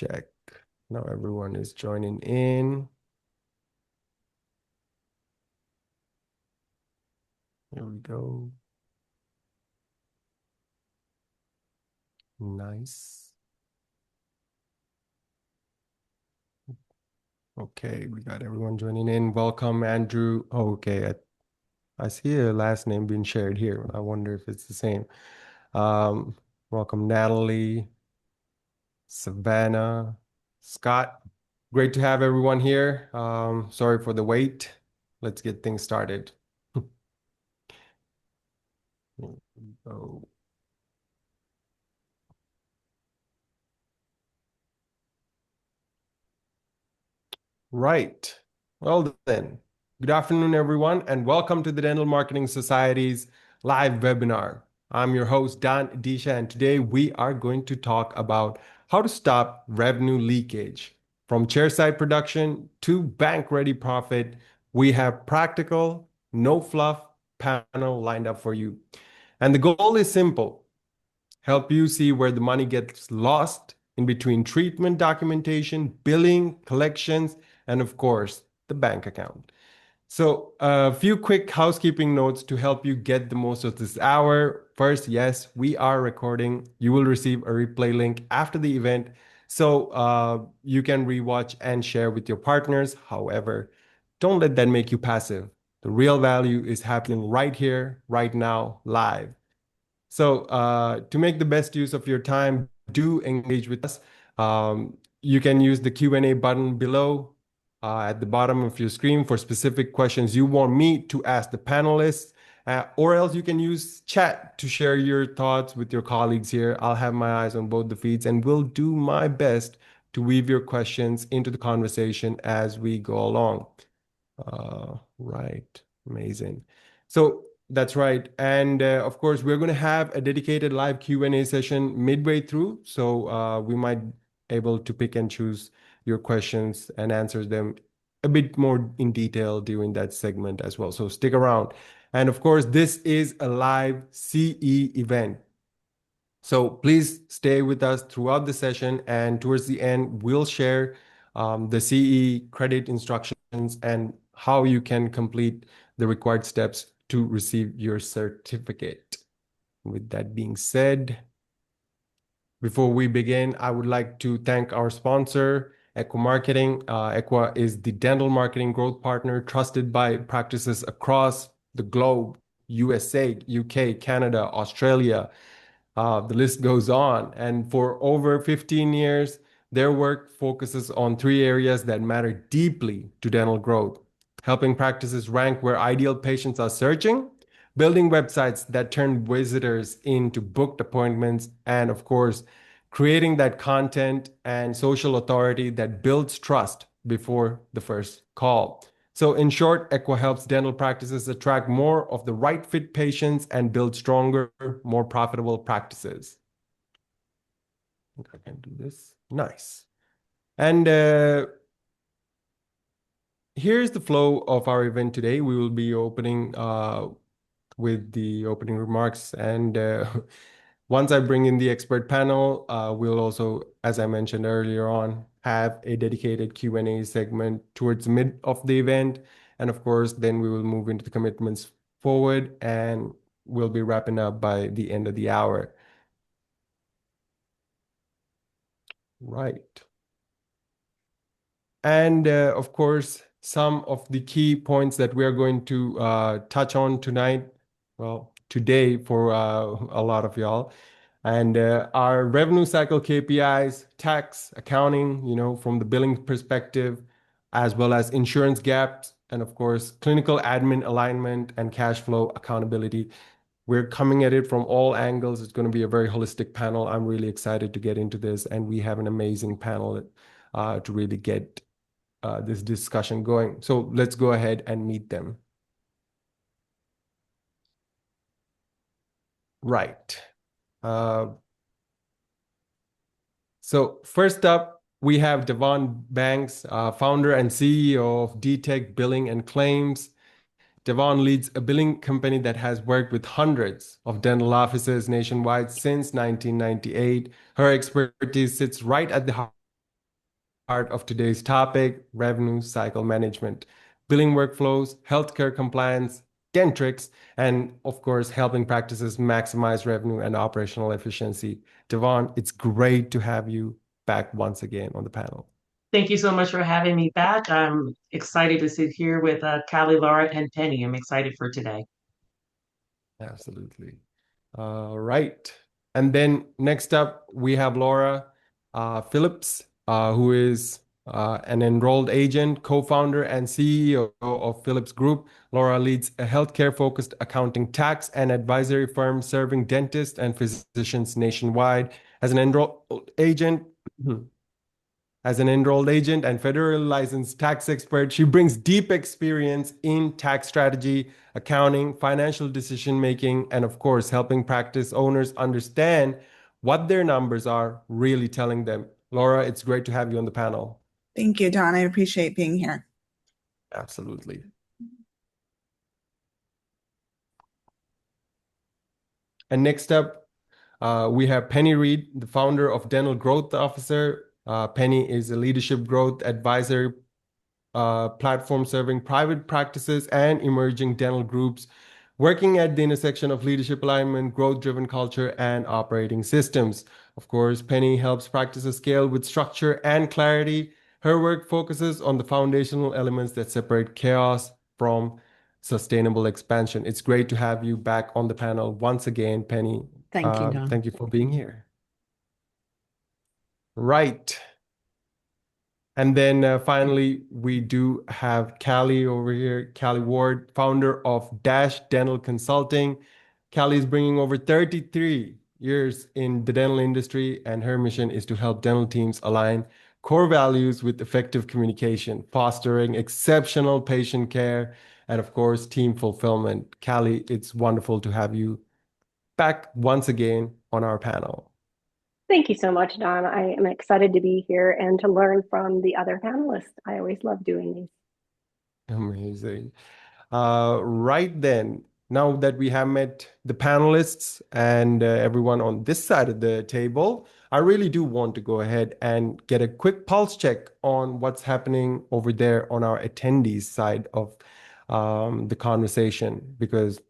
check. Now everyone is joining in. Here we go. Nice. Okay, we got everyone joining in. Welcome, Andrew. Oh, okay, I see a last name being shared here. I wonder if it's the same. Um, Welcome, Natalie, Savannah, Scott. Great to have everyone here. Sorry for the wait. Let's get things started. Here we go. Right. Well, then, good afternoon, everyone, and welcome to the Dental Marketing Society's live webinar. I'm your host, Dan Disha, and today we are going to talk about how to stop revenue leakage. From chairside production to bank ready profit, we have practical, no fluff panel lined up for you. And the goal is simple: help you see where the money gets lost in between treatment documentation, billing, collections, and of course, the bank account. So, a few quick housekeeping notes to help you get the most of this hour. First, yes, we are recording. You will receive a replay link after the event, so you can rewatch and share with your partners. However, don't let that make you passive. The real value is happening right here, right now, live. So to make the best use of your time, do engage with us. You can use the Q&A button below at the bottom of your screen for specific questions you want me to ask the panelists, or else you can use chat to share your thoughts with your colleagues here. I'll have my eyes on both the feeds and will do my best to weave your questions into the conversation as we go along. Right. Amazing. So that's right. And of course, we're going to have a dedicated live Q&A session midway through. So we might able to pick and choose your questions and answer them a bit more in detail during that segment as well. So stick around. And of course, this is a live CE event. So please stay with us throughout the session, and towards the end, we'll share the CE credit instructions and how you can complete the required steps to receive your certificate. With that being said, before we begin, I would like to thank our sponsor, Equa Marketing. Equa is the dental marketing growth partner trusted by practices across the globe: USA, UK, Canada, Australia. The list goes on. And for over 15 years, their work focuses on three areas that matter deeply to dental growth: helping practices rank where ideal patients are searching, building websites that turn visitors into booked appointments, and of course, creating that content and social authority that builds trust before the first call. So, in short, Equa helps dental practices attract more of the right fit patients and build stronger, more profitable practices. I think I can do this. Nice. And here's the flow of our event today. We will be opening with the opening remarks. And once I bring in the expert panel, we'll also, as I mentioned earlier on, have a dedicated Q&A segment towards the mid of the event. And of course, then we will move into the commitments forward, and we'll be wrapping up by the end of the hour. Right. And of course, some of the key points that we are going to touch on tonight, well, today for a lot of y'all, and our revenue cycle KPIs, tax, accounting, from the billing perspective, as well as insurance gaps, and of course, clinical admin alignment and cash flow accountability. We're coming at it from all angles. It's going to be a very holistic panel. I'm really excited to get into this, and we have an amazing panel to really get this discussion going. So let's go ahead and meet them. Right. Uh, so first up, we have Devon Banks, founder and CEO of DTech Billing and Claims. Devon leads a billing company that has worked with hundreds of dental offices nationwide since 1998. Her expertise sits right at the heart of today's topic, revenue cycle management, billing workflows, healthcare compliance, Dentrix, and of course, helping practices maximize revenue and operational efficiency. Devon, it's great to have you back once again on the panel. Thank you so much for having me back. I'm excited to sit here with Callie, Laura, and Penny. I'm excited for today. Absolutely. All right. And then next up, we have Laura Phillips, who is an enrolled agent, co-founder, and CEO of Phillips Group. Laura leads a healthcare-focused accounting, tax, and advisory firm serving dentists and physicians nationwide. As an enrolled agent, As an enrolled agent and federally licensed tax expert, she brings deep experience in tax strategy, accounting, financial decision making, and of course, helping practice owners understand what their numbers are really telling them. Laura, it's great to have you on the panel. Thank you, Don. I appreciate being here. Absolutely. And next up, we have Penny Reed, the founder of Dental Growth Officer. Penny is a leadership growth advisor platform serving private practices and emerging dental groups, working at the intersection of leadership alignment, growth-driven culture, and operating systems. Of course, Penny helps practices scale with structure and clarity. Her work focuses on the foundational elements that separate chaos from sustainable expansion. It's great to have you back on the panel once again, Penny. Thank you, Don. Thank you for being here. Right. And then finally, we do have Callie over here, Callie Ward, founder of Dash Dental Consulting. Callie is bringing over 33 years in the dental industry, and her mission is to help dental teams align core values with effective communication, fostering exceptional patient care, and of course, team fulfillment. Callie, it's wonderful to have you back once again on our panel. Thank you so much, Don. I am excited to be here and to learn from the other panelists. I always love doing these. Amazing. Right then, now that we have met the panelists and everyone on this side of the table, I really do want to go ahead and get a quick pulse check on what's happening over there on our attendees side of the conversation, because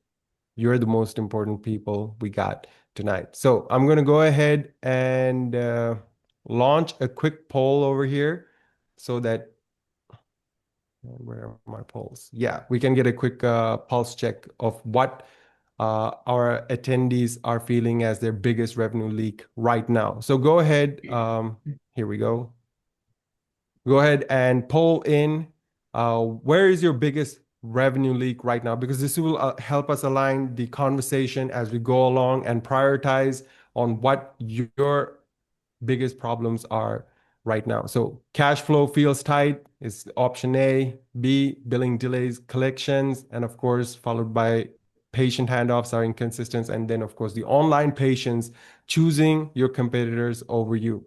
you're the most important people we got tonight. So I'm going to go ahead and launch a quick poll over here so that where are my polls? Yeah, we can get a quick pulse check of what our attendees are feeling as their biggest revenue leak right now. So go ahead. Here we go. Go ahead and poll in. Where is your biggest revenue leak right now? Because this will help us align the conversation as we go along and prioritize on what your biggest problems are right now. So cash flow feels tight is option A. B, billing delays, collections, and of course, followed by patient handoffs are inconsistent. And then, of course, the online patients choosing your competitors over you.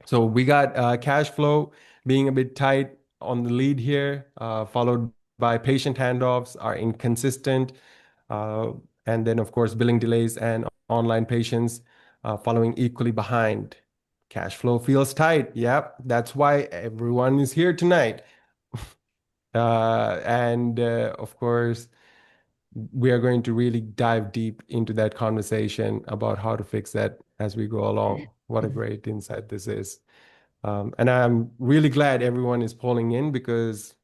So we got cash flow being a bit tight on the lead here, followed by patient handoffs are inconsistent. And then, of course, billing delays and online patients following equally behind. Cash flow feels tight. Yep, that's why everyone is here tonight. And of course, we are going to really dive deep into that conversation about how to fix that as we go along. What a great insight this is. And I'm really glad everyone is polling in because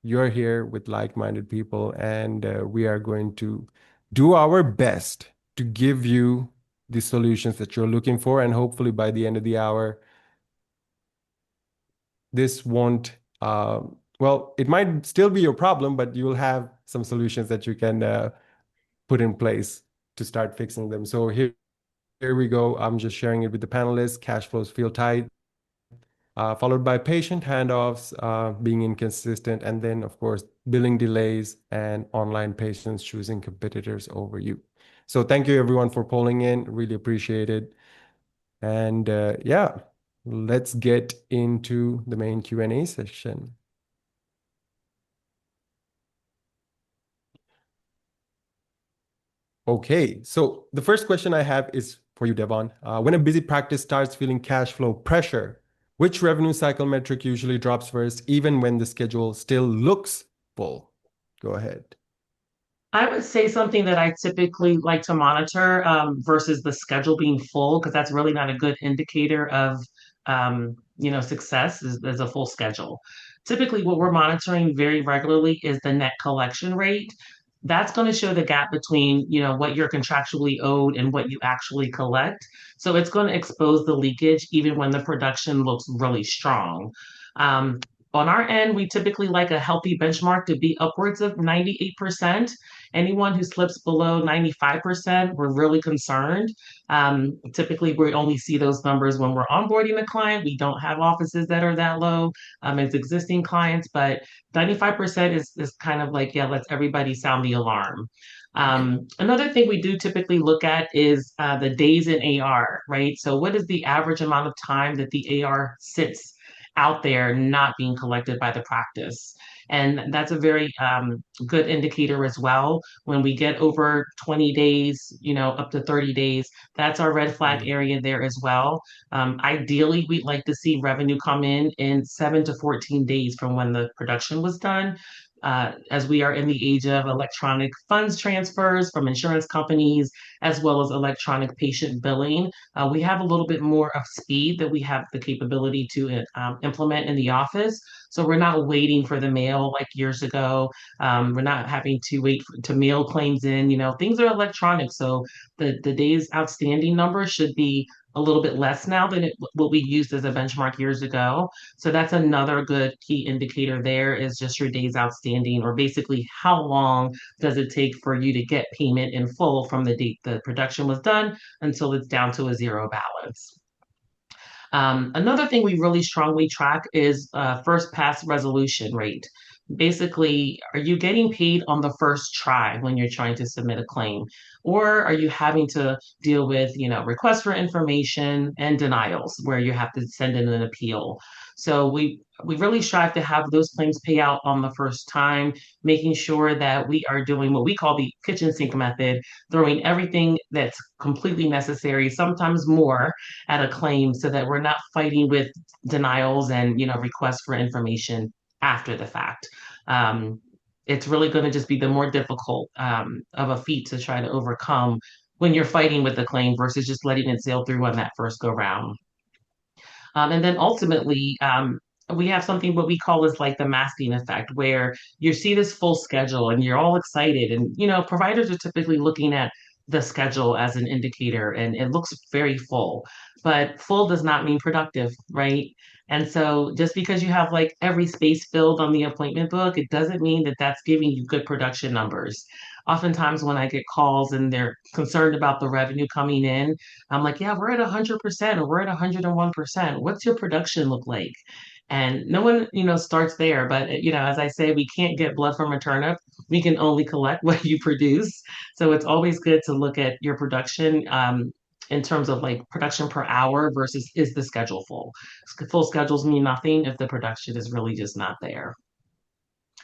you're here with like-minded people, and we are going to do our best to give you the solutions that you're looking for. And hopefully by the end of the hour, this won't, well, it might still be your problem, but you'll have some solutions that you can put in place to start fixing them. So here we go. I'm just sharing it with the panelists. Cash flows feel tight, followed by patient handoffs being inconsistent, and then, of course, billing delays and online patients choosing competitors over you. So thank you, everyone, for polling in. Really appreciate it. And yeah, let's get into the main Q&A session. Okay, so the first question I have is for you, Devon. When a busy practice starts feeling cash flow pressure, Which revenue cycle metric usually drops first, even when the schedule still looks full? Go ahead. I would say something that I typically like to monitor versus the schedule being full, because that's really not a good indicator of success is a full schedule. Typically, what we're monitoring very regularly is the net collection rate. That's going to show the gap between, what you're contractually owed and what you actually collect. So it's going to expose the leakage even when the production looks really strong. Um, on our end, we typically like a healthy benchmark to be upwards of 98%. Anyone who slips below 95%, we're really concerned. Typically, we only see those numbers when we're onboarding a client. We don't have offices that are that low as existing clients, but 95% is kind of like, yeah, let's everybody sound the alarm. Another thing we do typically look at is the days in AR, right? So what is the average amount of time that the AR sits out there not being collected by the practice? And that's a very good indicator as well. When we get over 20 days, up to 30 days, that's our red flag area there as well. Ideally, we'd like to see revenue come in 7 to 14 days from when the production was done. As we are in the age of electronic funds transfers from insurance companies, as well as electronic patient billing, we have a little bit more of speed that we have the capability to implement in the office. So we're not waiting for the mail like years ago. We're not having to wait to mail claims in. Things are electronic. So the days outstanding number should be a little bit less now than what we used as a benchmark years ago. So that's another good key indicator there is just your days outstanding, or basically how long does it take for you to get payment in full from the date the production was done until it's down to a zero balance. Another thing we really strongly track is first pass resolution rate. Basically, are you getting paid on the first try when you're trying to submit a claim? Or are you having to deal with, requests for information and denials where you have to send in an appeal? So we really strive to have those claims pay out on the first time, making sure that we are doing what we call the kitchen sink method, throwing everything that's completely necessary, sometimes more, at a claim so that we're not fighting with denials and requests for information after the fact. It's really going to just be the more difficult of a feat to try to overcome when you're fighting with the claim versus just letting it sail through on that first go round. And then ultimately, we have something what we call is like the masking effect, where you see this full schedule and you're all excited. And, providers are typically looking at the schedule as an indicator and it looks very full, but full does not mean productive, right? And so just because you have like every space filled on the appointment book, it doesn't mean that that's giving you good production numbers. Oftentimes when I get calls and they're concerned about the revenue coming in, I'm like, yeah, we're at 100% or we're at 101%. What's your production look like? And no one, starts there. But, as I say, we can't get blood from a turnip. We can only collect what you produce. So it's always good to look at your production in terms of like production per hour versus is the schedule full? Full schedules mean nothing if the production is really just not there.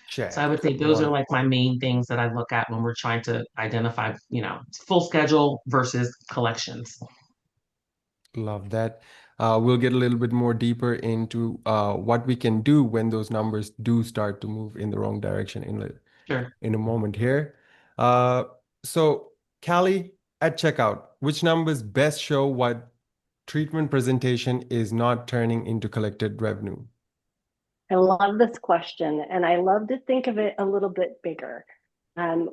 Check. So I would say those are like my main things that I look at when we're trying to identify, full schedule versus collections. Love that. We'll get a little bit more deeper into what we can do when those numbers do start to move in the wrong direction Sure. in a moment here. So, Callie, at checkout, which numbers best show what treatment presentation is not turning into collected revenue? I love this question, and I love to think of it a little bit bigger.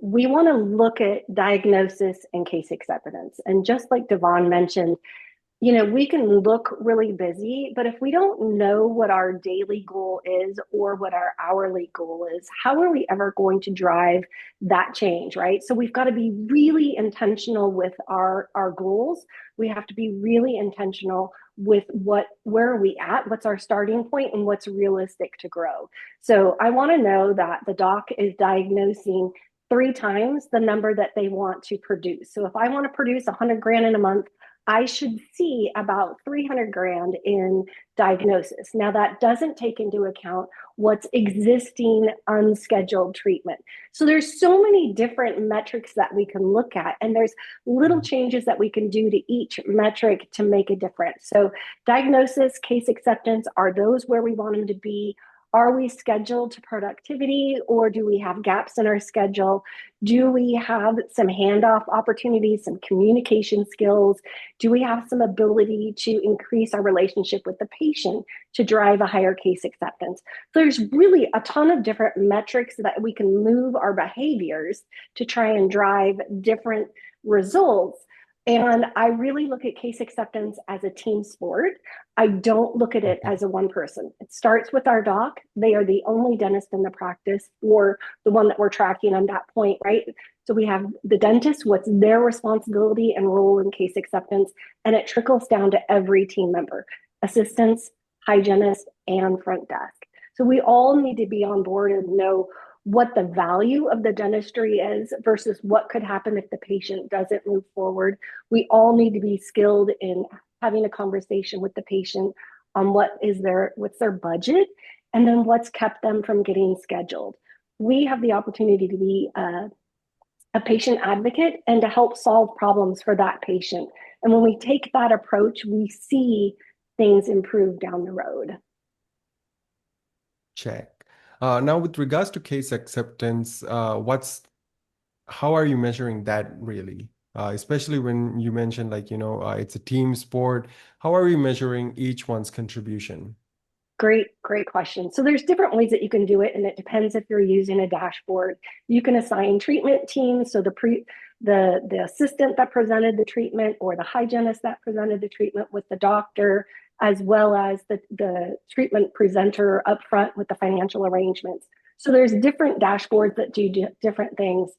We want to look at diagnosis and case acceptance. And just like Devon mentioned, we can look really busy, but if we don't know what our daily goal is or what our hourly goal is, how are we ever going to drive that change, right? So we've got to be really intentional with our goals. We have to be really intentional with where are we at, what's our starting point, and what's realistic to grow. So I want to know that the doc is diagnosing 3 times the number that they want to produce. So if I want to produce 100 grand in a month, I should see about 300 grand in diagnosis. Now, that doesn't take into account what's existing unscheduled treatment. So there's so many different metrics that we can look at, and there's little changes that we can do to each metric to make a difference. So diagnosis, case acceptance, are those where we want them to be? Are we scheduled to productivity, or do we have gaps in our schedule? Do we have some handoff opportunities, some communication skills? Do we have some ability to increase our relationship with the patient to drive a higher case acceptance? So there's really a ton of different metrics that we can move our behaviors to try and drive different results. And I really look at case acceptance as a team sport. I don't look at it as a one person. It starts with our doc. They are the only dentist in the practice, or the one that we're tracking on that point, right? So we have the dentist, what's their responsibility and role in case acceptance, and it trickles down to every team member, assistants, hygienists, and front desk. So we all need to be on board and know what the value of the dentistry is versus what could happen if the patient doesn't move forward. We all need to be skilled in having a conversation with the patient on what's their budget, and then what's kept them from getting scheduled. We have the opportunity to be a patient advocate and to help solve problems for that patient. And when we take that approach, we see things improve down the road. Check. Now, with regards to case acceptance, how are you measuring that really? Especially when you mentioned, like, it's a team sport. How are you measuring each one's contribution? Great question. So there's different ways that you can do it, and it depends if you're using a dashboard. You can assign treatment teams, so the assistant that presented the treatment, or the hygienist that presented the treatment with the doctor, as well as the treatment presenter up front with the financial arrangements. So there's different dashboards that do different things.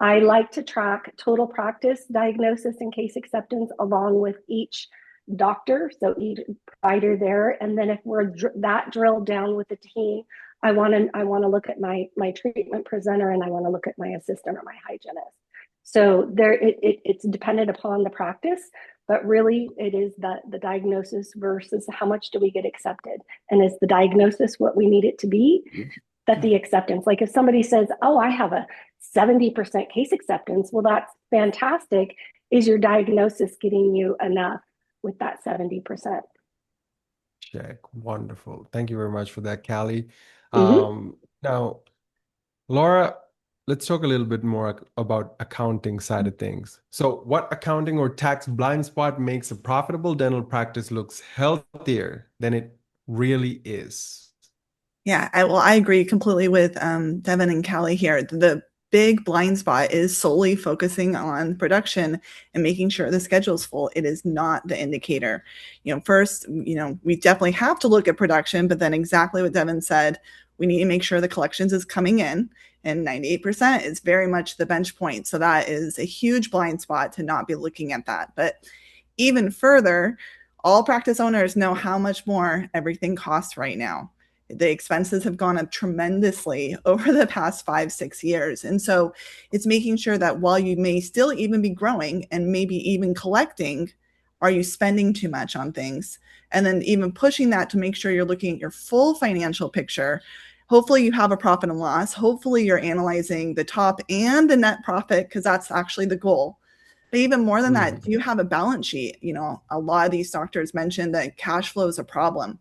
I like to track total practice, diagnosis, and case acceptance along with each doctor, so each provider there. And then if we're that drilled down with the team, I want to look at my treatment presenter, and I want to look at my assistant or my hygienist. So it's dependent upon the practice, but really it is the diagnosis versus how much do we get accepted, and is the diagnosis what we need it to be? That the acceptance, like if somebody says, oh, I have a 70% case acceptance, well, that's fantastic. Is your diagnosis getting you enough with that 70%? Check. Wonderful. Thank you very much for that, Callie. Mm-hmm. Now, Laura, let's talk a little bit more about accounting side of things. So what accounting or tax blind spot makes a profitable dental practice looks healthier than it really is? Yeah, I agree completely with Devin and Callie here. The big blind spot is solely focusing on production and making sure the schedule's full. It is not the indicator. First, we definitely have to look at production, but then exactly what Devin said, we need to make sure the collections is coming in, and 98% is very much the bench point. So that is a huge blind spot to not be looking at that. But even further, all practice owners know how much more everything costs right now. The expenses have gone up tremendously over the past 5-6 years. And so it's making sure that while you may still even be growing and maybe even collecting, are you spending too much on things? And then even pushing that to make sure you're looking at your full financial picture. Hopefully you have a profit and loss. Hopefully you're analyzing the top and the net profit, because that's actually the goal. But even more than that, do you have a balance sheet? A lot of these doctors mentioned that cash flow is a problem.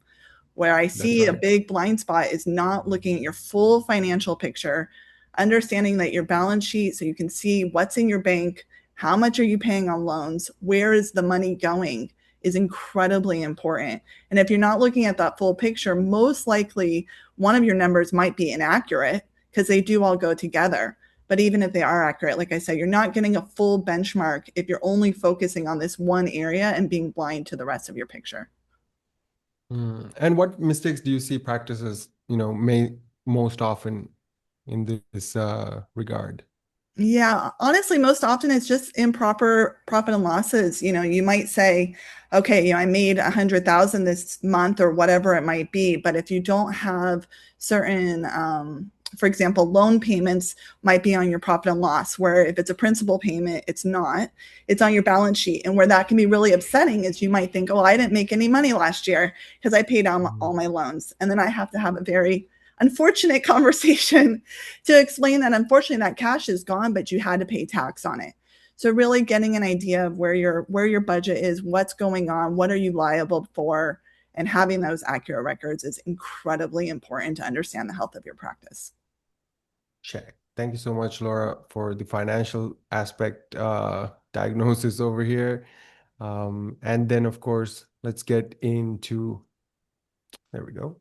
Where I see a big blind spot is not looking at your full financial picture, understanding that your balance sheet, so you can see what's in your bank, how much are you paying on loans, where is the money going, is incredibly important. And if you're not looking at that full picture, most likely one of your numbers might be inaccurate, because they do all go together. But even if they are accurate, like I said, you're not getting a full benchmark if you're only focusing on this one area and being blind to the rest of your picture. And what mistakes do you see practices, make most often in this regard? Yeah, honestly, most often it's just improper profit and losses. You might say, okay, I made 100,000 this month or whatever it might be, but if you don't have certain for example, loan payments might be on your profit and loss, where if it's a principal payment, it's not. It's on your balance sheet. And where that can be really upsetting is you might think, oh, I didn't make any money last year because I paid down all my loans. And then I have to have a very unfortunate conversation to explain that unfortunately that cash is gone, but you had to pay tax on it. So really getting an idea of where your budget is, what's going on, what are you liable for, and having those accurate records is incredibly important to understand the health of your practice. Check. Thank you so much, Laura, for the financial aspect diagnosis over here. And then, of course, let's get into, there we go.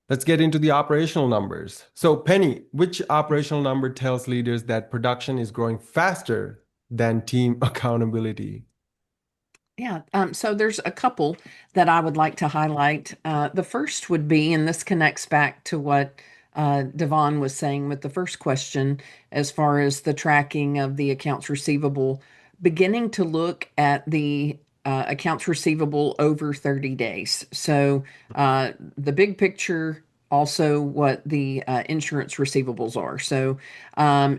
Let's get into the operational numbers. So, Penny, which operational number tells leaders that production is growing faster than team accountability? Yeah, so there's a couple that I would like to highlight. The first would be, and this connects back to what Devon was saying with the first question, as far as the tracking of the accounts receivable, beginning to look at the accounts receivable over 30 days. So the big picture, also what the insurance receivables are. So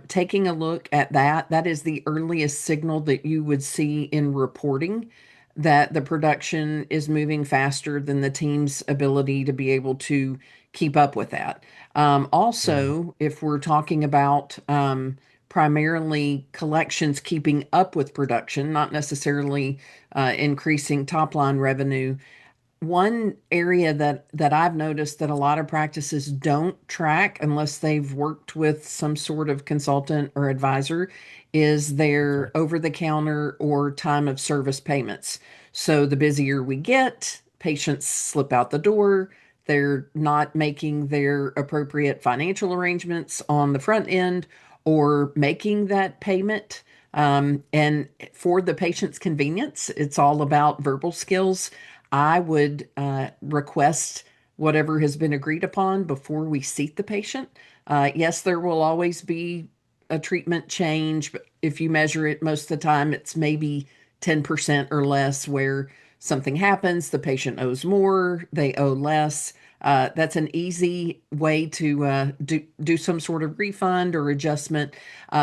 taking a look at that, that is the earliest signal that you would see in reporting that the production is moving faster than the team's ability to be able to keep up with that. Also, if we're talking about primarily collections keeping up with production, not necessarily increasing top line revenue, one area that I've noticed that a lot of practices don't track unless they've worked with some sort of consultant or advisor is their over-the-counter or time of service payments. So the busier we get, patients slip out the door. They're not making their appropriate financial arrangements on the front end or making that payment. And for the patient's convenience, it's all about verbal skills. I would request whatever has been agreed upon before we seat the patient. Yes, there will always be a treatment change, but if you measure it most of the time, it's maybe 10% or less where something happens, the patient owes more, they owe less. That's an easy way to do some sort of refund or adjustment.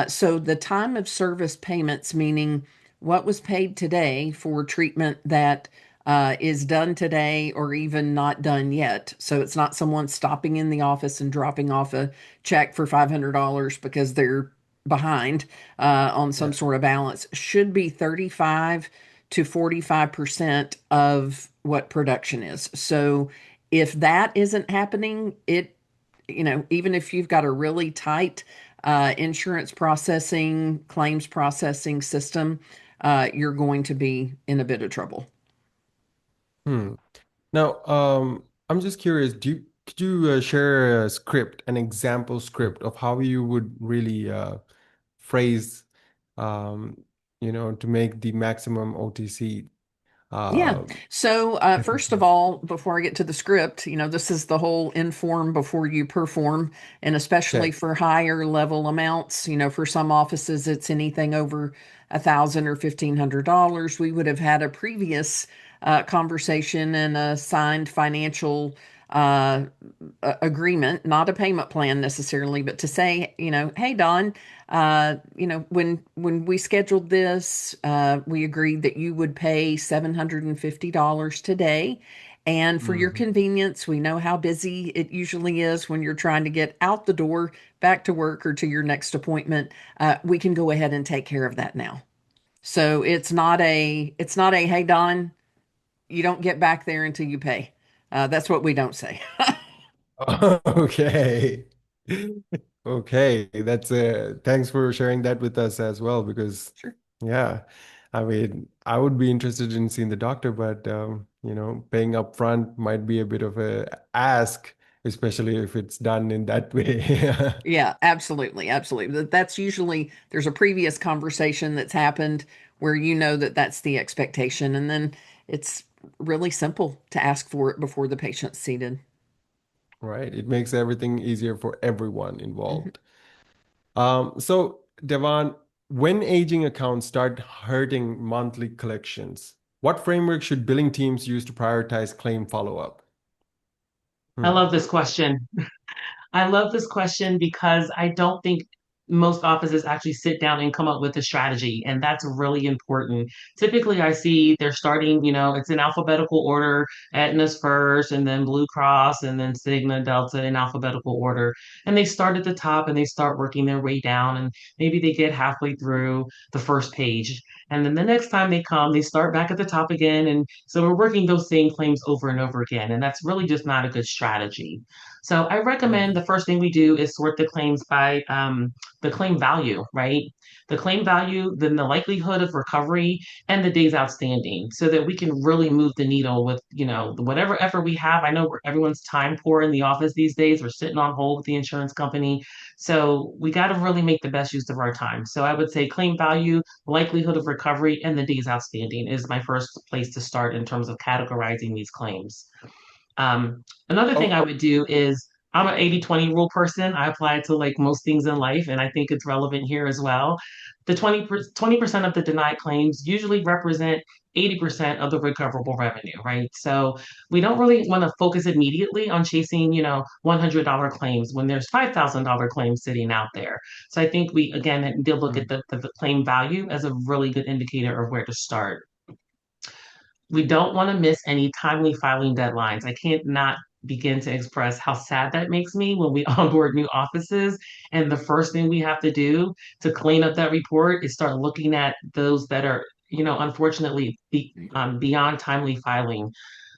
So the time of service payments, meaning what was paid today for treatment that is done today or even not done yet. So it's not someone stopping in the office and dropping off a check for $500 because they're behind on some sort of balance. Should be 35 to 45% of what production is. So if that isn't happening, even if you've got a really tight insurance processing, claims processing system, you're going to be in a bit of trouble. Now, I'm just curious, could you share a script, an example script of how you would really phrase, to make the maximum OTC? Yeah. So first of all, before I get to the script, this is the whole inform before you perform, and especially for higher level amounts, for some offices, it's anything over $1,000 or $1,500. We would have had a previous conversation and a signed financial agreement, not a payment plan necessarily, but to say, hey, Don, when we scheduled this, we agreed that you would pay $750 today. And for your convenience, we know how busy it usually is when you're trying to get out the door, back to work or to your next appointment. We can go ahead and take care of that now. So it's not a, hey, Don, you don't get back there until you pay. That's what we don't say. Okay. Okay, that's thanks for sharing that with us as well, because Sure. yeah, I mean, I would be interested in seeing the doctor, but paying up front might be a bit of a ask, especially if it's done in that way. Yeah, absolutely. Absolutely. That's usually there's a previous conversation that's happened where that's the expectation. And then it's really simple to ask for it before the patient's seated. Right. It makes everything easier for everyone Mhm. involved. So Devon, when aging accounts start hurting monthly collections, what framework should billing teams use to prioritize claim follow-up? I love this question. I love this question because I don't think most offices actually sit down and come up with a strategy, and that's really important. Typically, I see they're starting, it's in alphabetical order, Aetna's first, and then Blue Cross, and then Cigna, Delta in alphabetical order. And they start at the top and they start working their way down, and maybe they get halfway through the first page. And then the next time they come, they start back at the top again. And so we're working those same claims over and over again. And that's really just not a good strategy. So I recommend the first thing we do is sort the claims by the claim value, right? The claim value, then the likelihood of recovery, and the days outstanding, so that we can really move the needle with, whatever effort we have. I know everyone's time poor in the office these days. We're sitting on hold with the insurance company. So we got to really make the best use of our time. So I would say claim value, likelihood of recovery, and the days outstanding is my first place to start in terms of categorizing these claims. Another thing I would do is I'm an 80-20 rule person. I apply it to like most things in life, and I think it's relevant here as well. The 20% of the denied claims usually represent 80% of the recoverable revenue, right? So we don't really want to focus immediately on chasing, $100 claims when there's $5,000 claims sitting out there. So I think we, again, did look at the claim value as a really good indicator of where to start. We don't want to miss any timely filing deadlines. I can't not begin to express how sad that makes me when we onboard new offices. And the first thing we have to do to clean up that report is start looking at those that are, unfortunately beyond timely filing.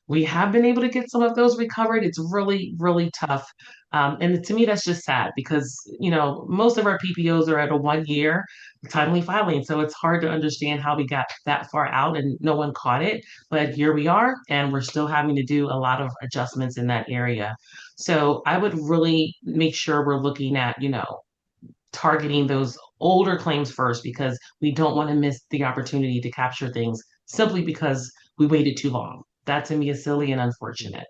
We have been able to get some of those recovered. It's really, really tough. And to me, that's just sad because, most of our PPOs are at a 1 year timely filing. So it's hard to understand how we got that far out and no one caught it. But here we are, and we're still having to do a lot of adjustments in that area. So I would really make sure we're looking at, targeting those older claims first, because we don't want to miss the opportunity to capture things simply because we waited too long. That to me is silly and unfortunate.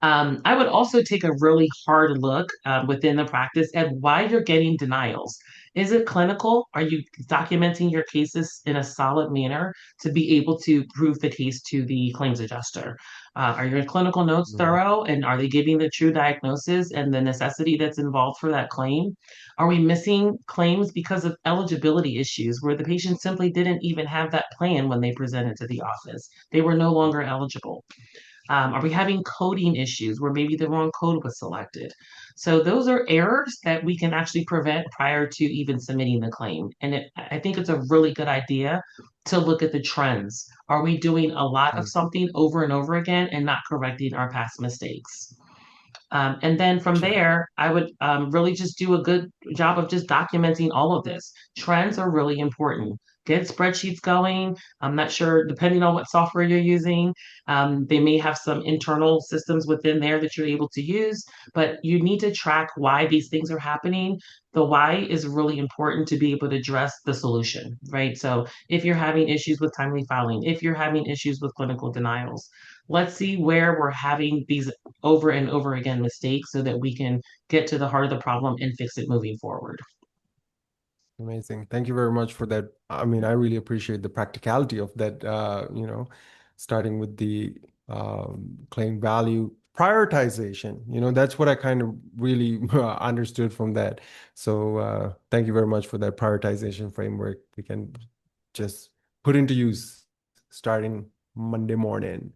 I would also take a really hard look within the practice at why you're getting denials. Is it clinical? Are you documenting your cases in a solid manner to be able to prove the case to the claims adjuster? Are your clinical notes thorough, and are they giving the true diagnosis and the necessity that's involved for that claim? Are we missing claims because of eligibility issues where the patient simply didn't even have that plan when they presented to the office? They were no longer eligible. Are we having coding issues where maybe the wrong code was selected? So those are errors that we can actually prevent prior to even submitting the claim. And I think it's a really good idea to look at the trends. Are we doing a lot of something over and over again and not correcting our past mistakes? And then from there, I would really just do a good job of just documenting all of this. Trends are really important. Get spreadsheets going. I'm not sure, depending on what software you're using, they may have some internal systems within there that you're able to use, but you need to track why these things are happening. The why is really important to be able to address the solution, right? So if you're having issues with timely filing, if you're having issues with clinical denials, let's see where we're having these over and over again mistakes so that we can get to the heart of the problem and fix it moving forward. Amazing. Thank you very much for that. I mean, I really appreciate the practicality of that, starting with the claim value prioritization. That's what I kind of really understood from that. So thank you very much for that prioritization framework. We can just put into use starting Monday morning.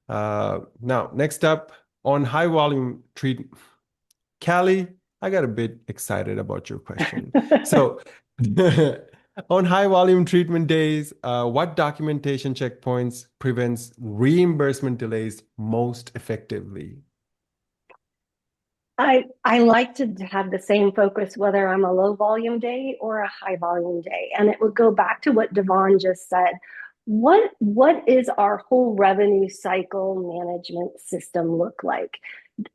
Now, next up on high volume treat, Callie, I got a bit excited about your question. So on high volume treatment days, what documentation checkpoints prevents reimbursement delays most effectively? I like to have the same focus whether I'm a low volume day or a high volume day. And it would go back to what Devon just said. What is our whole revenue cycle management system look like?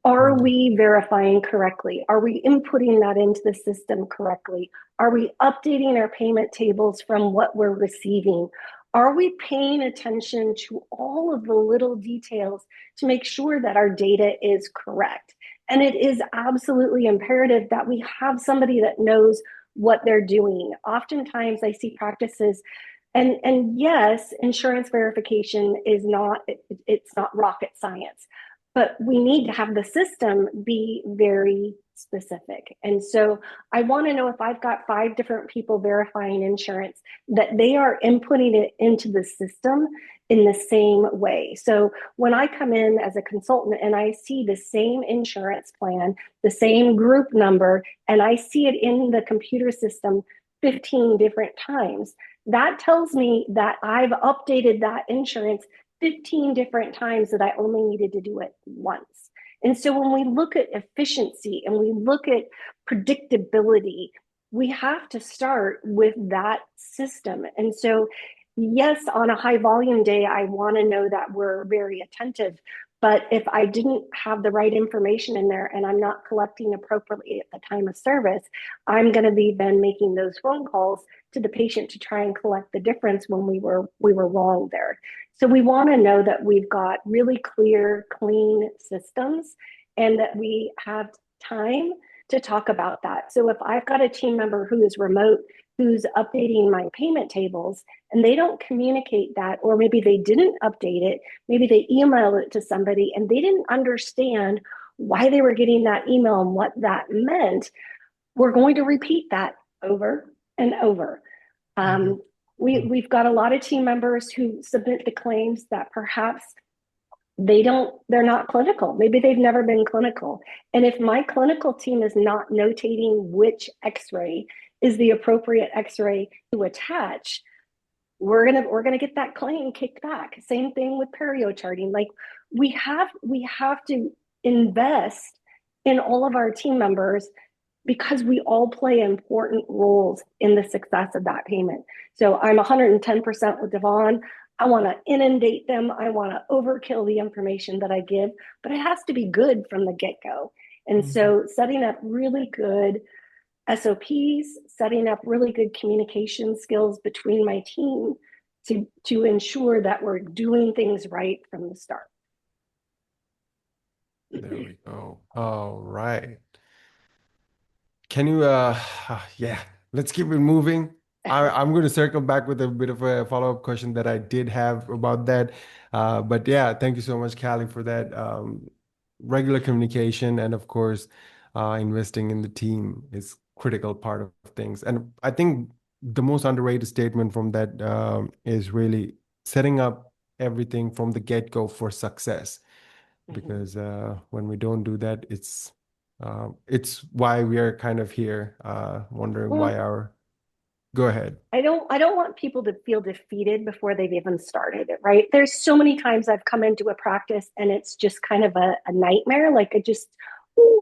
Are we verifying correctly? Are we inputting that into the system correctly? Are we updating our payment tables from what we're receiving? Are we paying attention to all of the little details to make sure that our data is correct? And it is absolutely imperative that we have somebody that knows what they're doing. Oftentimes I see practices, and yes, insurance verification is not, it's not rocket science. but we need to have the system be very specific. And so I want to know, if I've got 5 different people verifying insurance, that they are inputting it into the system in the same way. So when I come in as a consultant and I see the same insurance plan, the same group number, and I see it in the computer system 15 different times, that tells me that I've updated that insurance 15 different times, that I only needed to do it once. And so when we look at efficiency and we look at predictability, we have to start with that system. And so, yes, on a high volume day, I want to know that we're very attentive. But if I didn't have the right information in there and I'm not collecting appropriately at the time of service, I'm going to be then making those phone calls to the patient to try and collect the difference when we were wrong there. So we want to know that we've got really clear, clean systems, and that we have time to talk about that. So if I've got a team member who is remote, who's updating my payment tables, and they don't communicate that, or maybe they didn't update it, maybe they emailed it to somebody and they didn't understand why they were getting that email and what that meant, we're going to repeat that over and over. We've got a lot of team members who submit the claims that perhaps they're not clinical. Maybe they've never been clinical. And if my clinical team is not notating which x-ray is the appropriate x-ray to attach, we're gonna get that claim kicked back. Same thing with perio charting. Like, we have to invest in all of our team members, because we all play important roles in the success of that payment. So I'm 110% with Devon. I want to inundate them. I want to overkill the information that I give, but it has to be good from the get-go. And so setting up really good SOPs, setting up really good communication skills between my team to ensure that we're doing things right from the start. There we go. All right. Can you, yeah, let's keep it moving. I'm going to circle back with a bit of a follow-up question that I did have about that. But yeah, thank you so much, Callie, for that. Regular communication, and of course, investing in the team is critical part of things. And I think the most underrated statement from that is really setting up everything from the get-go for success. Because when we don't do that, it's why we are kind of here, wondering why our. Go ahead. I don't want people to feel defeated before they've even started it, right? There's so many times I've come into a practice and it's just kind of a nightmare. Like,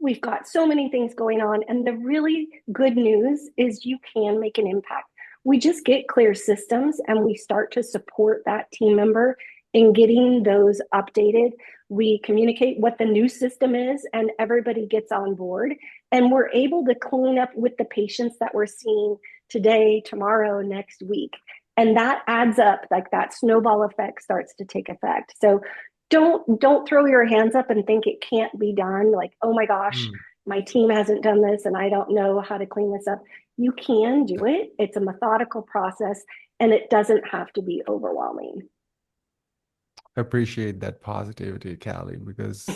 we've got so many things going on. And the really good news is you can make an impact. We just get clear systems and we start to support that team member in getting those updated. We communicate what the new system is and everybody gets on board. And we're able to clean up with the patients that we're seeing today, tomorrow, next week. And that adds up. Like, that snowball effect starts to take effect. So don't throw your hands up and think it can't be done. Like, oh my gosh, my team hasn't done this and I don't know how to clean this up. You can do it. It's a methodical process and it doesn't have to be overwhelming. Appreciate that positivity, Callie, because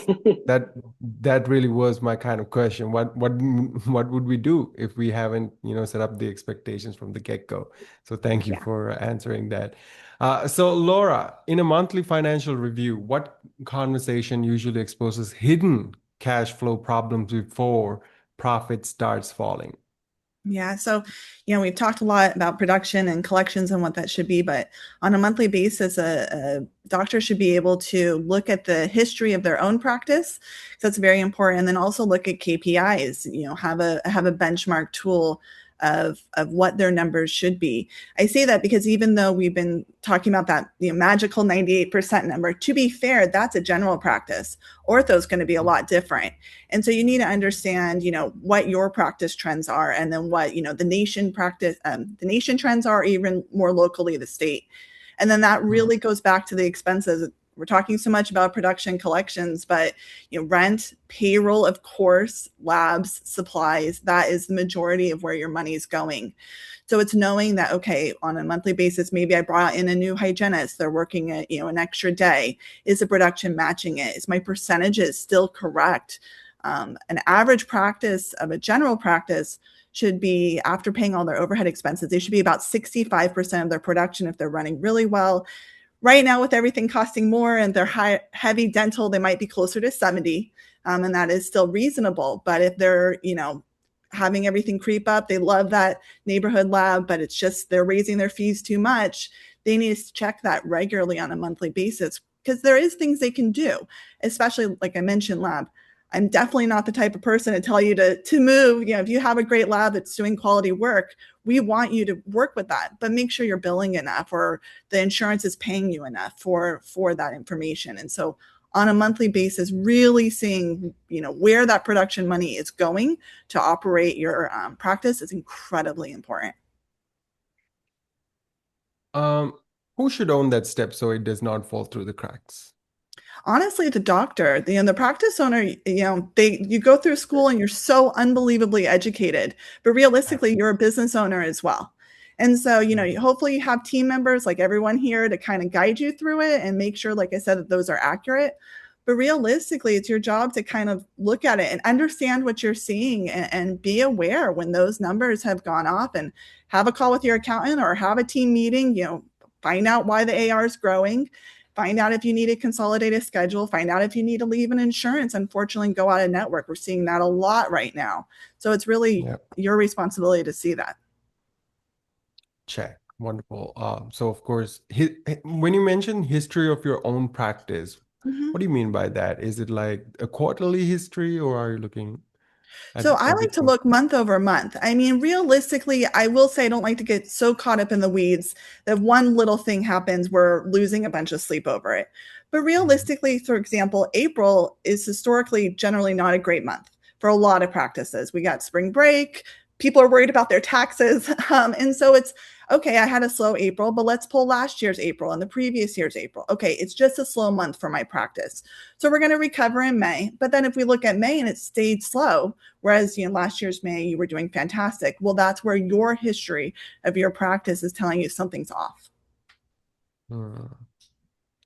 that really was my kind of question. What would we do if we haven't, set up the expectations from the get-go? So thank you for answering that. So Laura, in a monthly financial review, what conversation usually exposes hidden cash flow problems before profit starts falling? Yeah. So, we've talked a lot about production and collections and what that should be, but on a monthly basis, a doctor should be able to look at the history of their own practice. So that's very important. And then also look at KPIs, have a benchmark tool of what their numbers should be. I say that because even though we've been talking about that magical 98% number, to be fair, that's a general practice. Ortho is going to be a lot different. And so you need to understand, what your practice trends are, and then what, the nation trends are, even more locally, the state. And then that really goes back to the expenses we're talking so much about production collections, but rent, payroll, of course, labs, supplies, that is the majority of where your money is going. So it's knowing that, okay, on a monthly basis, maybe I brought in a new hygienist, they're working an extra day. Is the production matching it? Is my percentages still correct? An average practice of a general practice should be, after paying all their overhead expenses, they should be about 65% of their production if they're running really well. Right now, with everything costing more and they're heavy dental, they might be closer to 70, and that is still reasonable. But if they're, having everything creep up, they love that neighborhood lab, but it's just they're raising their fees too much, they need to check that regularly on a monthly basis, because there is things they can do, especially like I mentioned, lab. I'm definitely not the type of person to tell you to move. If you have a great lab that's doing quality work, we want you to work with that, but make sure you're billing enough or the insurance is paying you enough for that information. And so on a monthly basis, really seeing, where that production money is going to operate your practice is incredibly important. Who should own that step so it does not fall through the cracks? Honestly, the doctor, the practice owner, you go through school and you're so unbelievably educated, but realistically, you're a business owner as well. And so, hopefully you have team members like everyone here to kind of guide you through it and make sure, like I said, that those are accurate. But realistically, it's your job to kind of look at it and understand what you're seeing and be aware when those numbers have gone off, and have a call with your accountant or have a team meeting, find out why the AR is growing. Find out if you need a consolidated schedule. Find out if you need to leave an insurance, unfortunately, go out of network. We're seeing that a lot right now. So it's really your responsibility to see that. Check. Wonderful. So of course, when you mention history of your own practice, what do you mean by that? Is it like a quarterly history, or are you looking at So I like to look month over month. I mean, realistically, I will say I don't like to get so caught up in the weeds that one little thing happens, we're losing a bunch of sleep over it. But realistically, for example, April is historically generally not a great month for a lot of practices. We got spring break. People are worried about their taxes. And so it's, okay, I had a slow April, but let's pull last year's April and the previous year's April. Okay, it's just a slow month for my practice. So we're going to recover in May. But then if we look at May and it stayed slow, whereas last year's May, you were doing fantastic. Well, that's where your history of your practice is telling you something's off.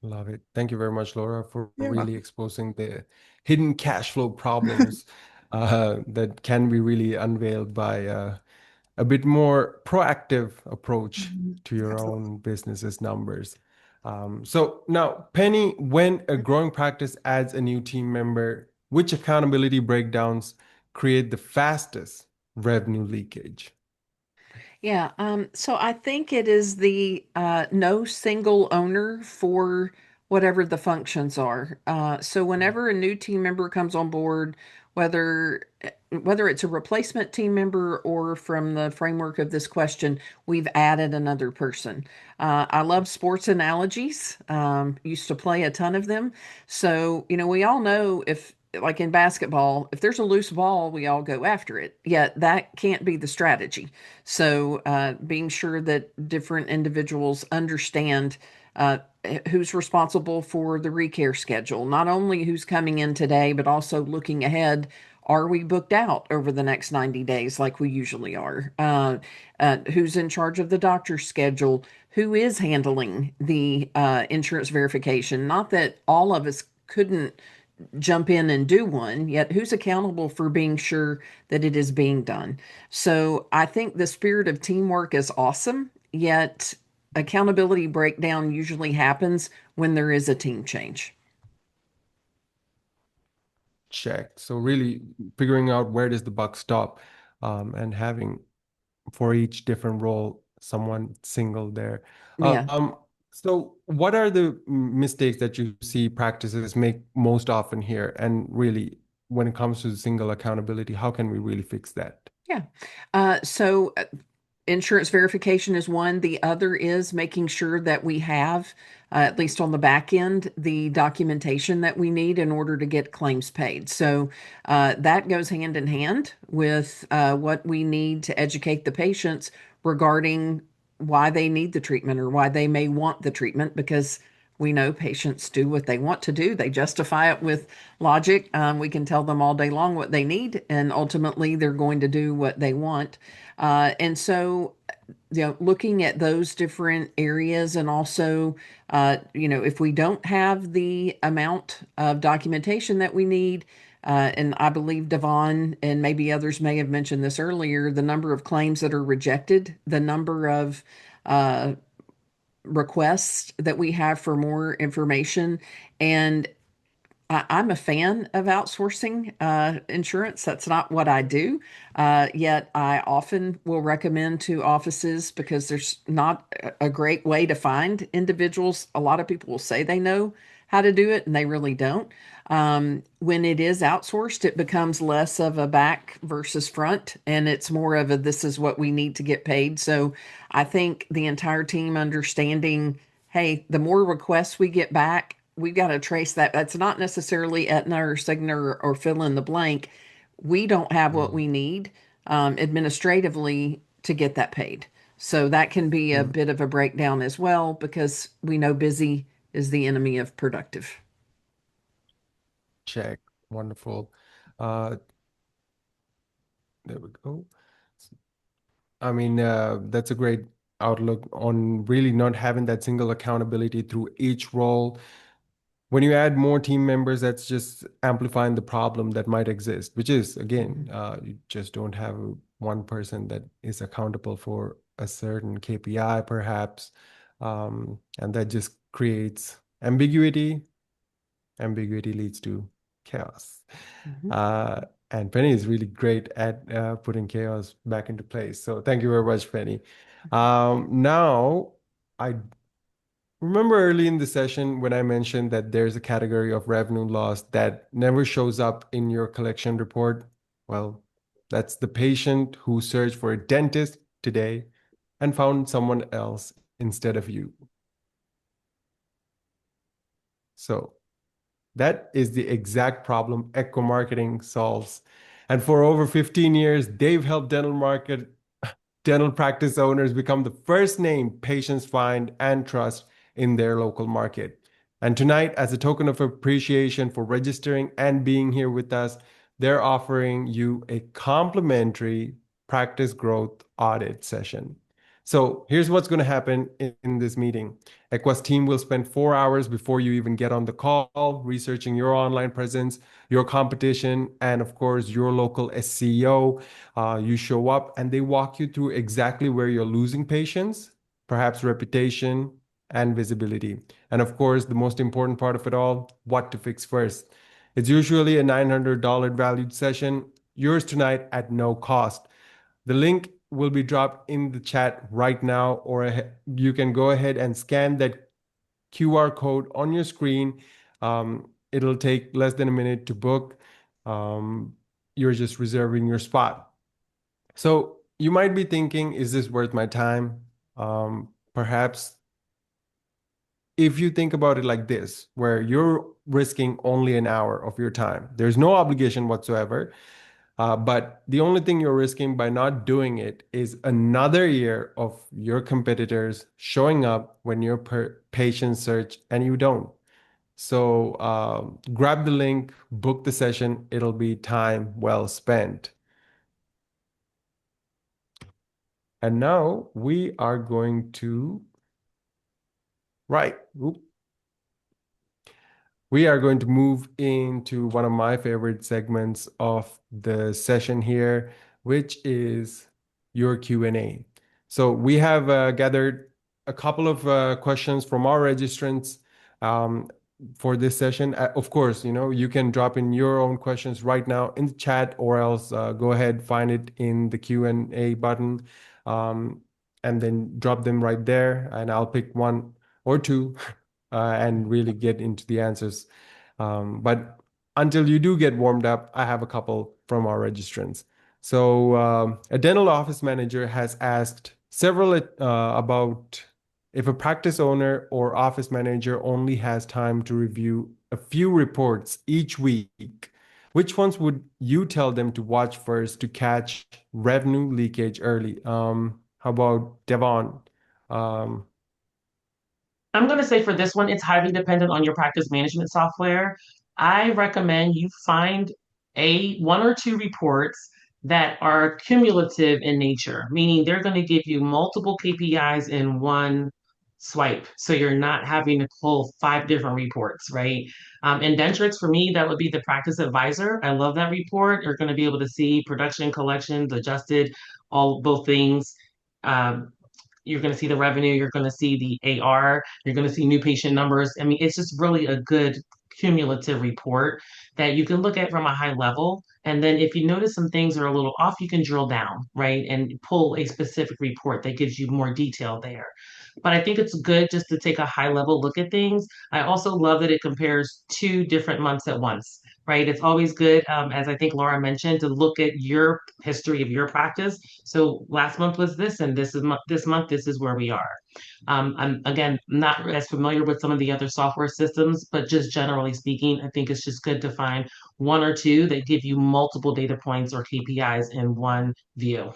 Love it. Thank you very much, Laura, for You're really welcome. exposing the hidden cash flow problems that can be really unveiled by a bit more proactive approach to your Absolutely. own business's numbers. So now, Penny, when a growing practice adds a new team member, which accountability breakdowns create the fastest revenue leakage? Yeah, so I think it is the no single owner for whatever the functions are. So whenever a new team member comes on board, whether it's a replacement team member or from the framework of this question, we've added another person. I love sports analogies. Used to play a ton of them. So, we all know if, like in basketball, if there's a loose ball, we all go after it. Yet that can't be the strategy. So being sure that different individuals understand who's responsible for the recare schedule, not only who's coming in today, but also looking ahead. Are we booked out over the next 90 days like we usually are? Who's in charge of the doctor's schedule? Who is handling the insurance verification? Not that all of us couldn't jump in and do one, yet who's accountable for being sure that it is being done? So I think the spirit of teamwork is awesome, yet accountability breakdown usually happens when there is a team change. Check. So really figuring out where does the buck stop, and having for each different role someone single there. Yeah. So what are the mistakes that you see practices make most often here? And really, when it comes to single accountability, how can we really fix that? Yeah. So insurance verification is one. The other is making sure that we have, at least on the back end, the documentation that we need in order to get claims paid. So that goes hand in hand with what we need to educate the patients regarding why they need the treatment or why they may want the treatment, because We know patients do what they want to do. They justify it with logic. We can tell them all day long what they need, and ultimately they're going to do what they want. And so, looking at those different areas, and also, if we don't have the amount of documentation that we need, and I believe Devon and maybe others may have mentioned this earlier, the number of claims that are rejected, the number of requests that we have for more information. And I'm a fan of outsourcing insurance. That's not what I do. Yet I often will recommend to offices because there's not a great way to find individuals. A lot of people will say they know how to do it and they really don't. When it is outsourced, it becomes less of a back versus front, and it's more of a this is what we need to get paid. So I think the entire team understanding, hey, the more requests we get back, we've got to trace that. That's not necessarily Aetna or Cigna or fill in the blank. We don't have what we need administratively to get that paid. So that can be a bit of a breakdown as well, because we know busy is the enemy of productive. Check. Wonderful. There we go. I mean, that's a great outlook on really not having that single accountability through each role. When you add more team members, that's just amplifying the problem that might exist, which is, again, you just don't have one person that is accountable for a certain KPI, perhaps. And that just creates ambiguity. Ambiguity leads to chaos. And Penny is really great at putting chaos back into place. So thank you very much, Penny. Now, I remember early in the session when I mentioned that there's a category of revenue loss that never shows up in your collection report. Well, that's the patient who searched for a dentist today and found someone else instead of you. So that is the exact problem Echo Marketing solves. And for over 15 years, they've helped dental practice owners become the first name patients find and trust in their local market. And tonight, as a token of appreciation for registering and being here with us, they're offering you a complimentary practice growth audit session. So here's what's going to happen in this meeting. Equa's team will spend 4 hours before you even get on the call, researching your online presence, your competition, and of course, your local SEO. You show up and they walk you through exactly where you're losing patients, perhaps reputation and visibility. And of course, the most important part of it all, what to fix first. It's usually a $900 valued session, yours tonight at no cost. The link will be dropped in the chat right now, or you can go ahead and scan that QR code on your screen. It'll take less than a minute to book. You're just reserving your spot. So you might be thinking, is this worth my time? Perhaps if you think about it like this, where you're risking only an hour of your time, there's no obligation whatsoever. But the only thing you're risking by not doing it is another year of your competitors showing up when your patient search and you don't. So grab the link, book the session. It'll be time well spent. And now we are going to, we are going to move into one of my favorite segments of the session here, which is your Q&A. So we have gathered a couple of questions from our registrants for this session. Of course, you can drop in your own questions right now in the chat, or else go ahead, find it in the Q&A button, and then drop them right there, and I'll pick one or two and really get into the answers. But until you do get warmed up, I have a couple from our registrants. So a dental office manager has asked several about if a practice owner or office manager only has time to review a few reports each week, which ones would you tell them to watch first to catch revenue leakage early? How about Devon? I'm going to say for this one, it's highly dependent on your practice management software. I recommend you find one or two reports that are cumulative in nature, meaning they're going to give you multiple KPIs in one swipe. So you're not having to pull five different reports, right? Indentrix, for me, that would be the practice advisor. I love that report. You're going to be able to see production, collections, adjusted, all both things. Um, you're going to see the revenue, you're going to see the AR, you're going to see new patient numbers. I mean, it's just really a good cumulative report that you can look at from a high level. And then if you notice some things are a little off, you can drill down, right? And pull a specific report that gives you more detail there. But I think it's good just to take a high level look at things. I also love that it compares two different months at once, right? It's always good, as I think Laura mentioned, to look at your history of your practice. So last month was this, and this month this is where we are. I'm again not as familiar with some of the other software systems, but just generally speaking, I think it's just good to find one or two that give you multiple data points or KPIs in one view.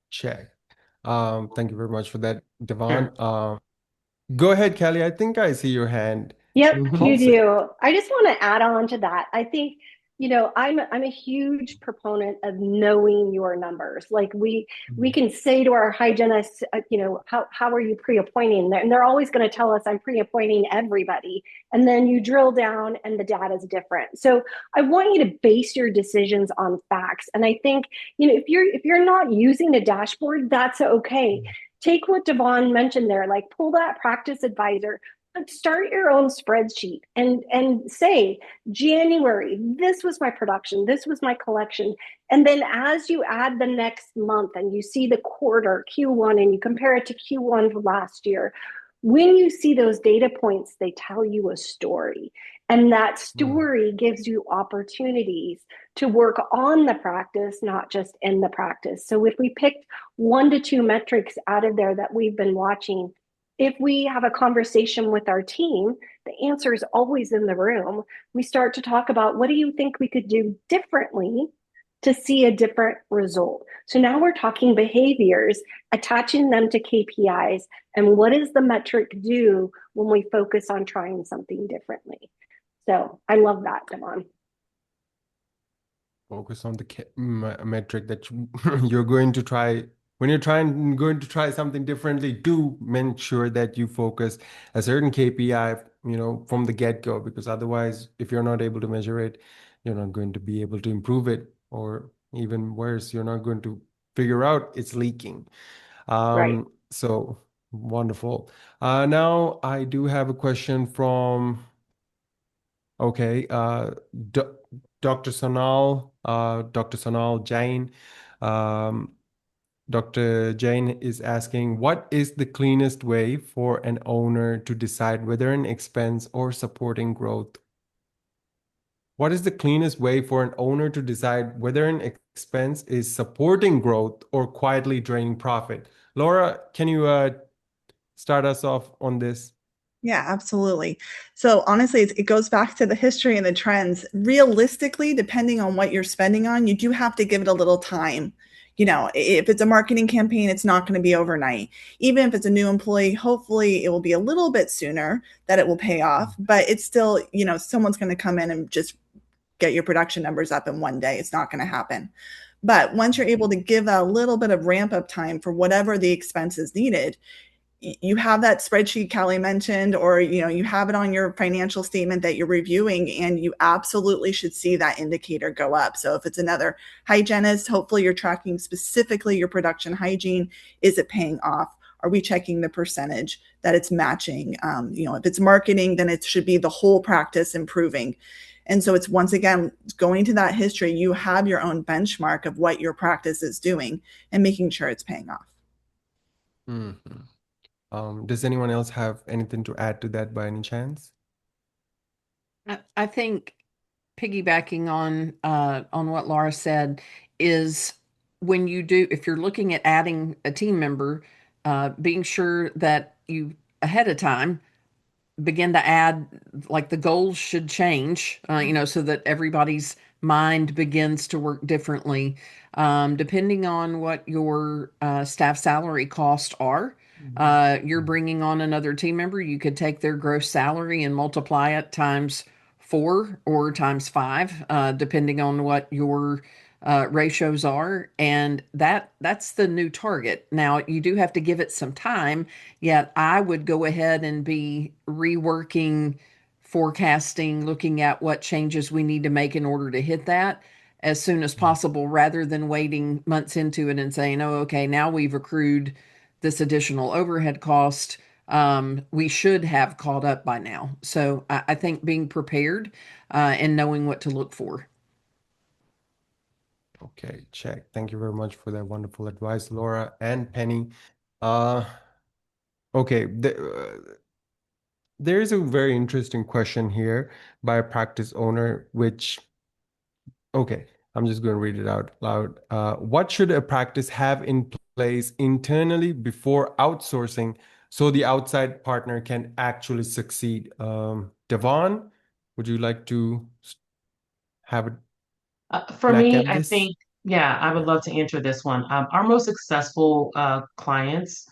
Check. Thank you very much for that, Devon. Sure. Go ahead, Kelly. I think I see your hand Yep, you pulsing. do. I just want to add on to that. I think, I'm a huge proponent of knowing your numbers. Like we can say to our hygienists, how are you pre-appointing? And they're always going to tell us I'm pre-appointing everybody. And then you drill down and the data is different. So I want you to base your decisions on facts. And I think, if you're not using a dashboard, that's okay. Take what Devon mentioned there, like pull that practice advisor, start your own spreadsheet and say January, this was my production, this was my collection. And then as you add the next month and you see the quarter Q1 and you compare it to Q1 of last year, when you see those data points, they tell you a story. And that story gives you opportunities to work on the practice, not just in the practice. So if we picked 1 to 2 metrics out of there that we've been watching, if we have a conversation with our team, the answer is always in the room. We start to talk about, what do you think we could do differently to see a different result? So now we're talking behaviors, attaching them to KPIs, and what does the metric do when we focus on trying something differently? So I love that, Devon. Focus on the metric that you're going to try. When you're going to try something differently, do make sure that you focus a certain KPI, from the get-go, because otherwise, if you're not able to measure it, you're not going to be able to improve it, or even worse, you're not going to figure out it's leaking. Right. So wonderful. Now I do have a question from, okay, Dr. Sonal Jain. Um, Dr. Jain is asking, what is the cleanest way for an owner to decide whether an expense or supporting growth? What is the cleanest way for an owner to decide whether an expense is supporting growth or quietly draining profit? Laura, can you start us off on this? Yeah, absolutely. So honestly, it goes back to the history and the trends. Realistically, depending on what you're spending on, you do have to give it a little time. If it's a marketing campaign, it's not going to be overnight. Even if it's a new employee, hopefully it will be a little bit sooner that it will pay off. But it's still, someone's going to come in and just get your production numbers up in one day. It's not going to happen. But once you're able to give a little bit of ramp up time for whatever the expense is needed, you have that spreadsheet Kelly mentioned, or you have it on your financial statement that you're reviewing, and you absolutely should see that indicator go up. So if it's another hygienist, hopefully you're tracking specifically your production hygiene. Is it paying off? Are we checking the percentage that it's matching? If it's marketing, then it should be the whole practice improving. And so it's, once again, going to that history. You have your own benchmark of what your practice is doing and making sure it's paying off. Mm-hmm. Does anyone else have anything to add to that by any chance? I think piggybacking on what Laura said is, if you're looking at adding a team member, being sure that you ahead of time begin to add, like, the goals should change, so that everybody's mind begins to work differently, depending on what your staff salary costs are. You're bringing on another team member, you could take their gross salary and multiply it times 4 or times 5, depending on what your ratios are, and that's the new target. Now you do have to give it some time, yet I would go ahead and be reworking, forecasting, looking at what changes we need to make in order to hit that as soon as possible, rather than waiting months into it and saying, oh, okay, now we've accrued this additional overhead cost. We should have caught up by now. So I think being prepared and knowing what to look for. Okay, check. Thank you very much for that wonderful advice, Laura and Penny. Uh, okay, there is a very interesting question here by a practice owner, which, okay, I'm just going to read it out loud. What should a practice have in place internally before outsourcing so the outside partner can actually succeed? Devon, would you like to have a For crack me, at I this? think, yeah, I would love to answer this one. Our most successful clients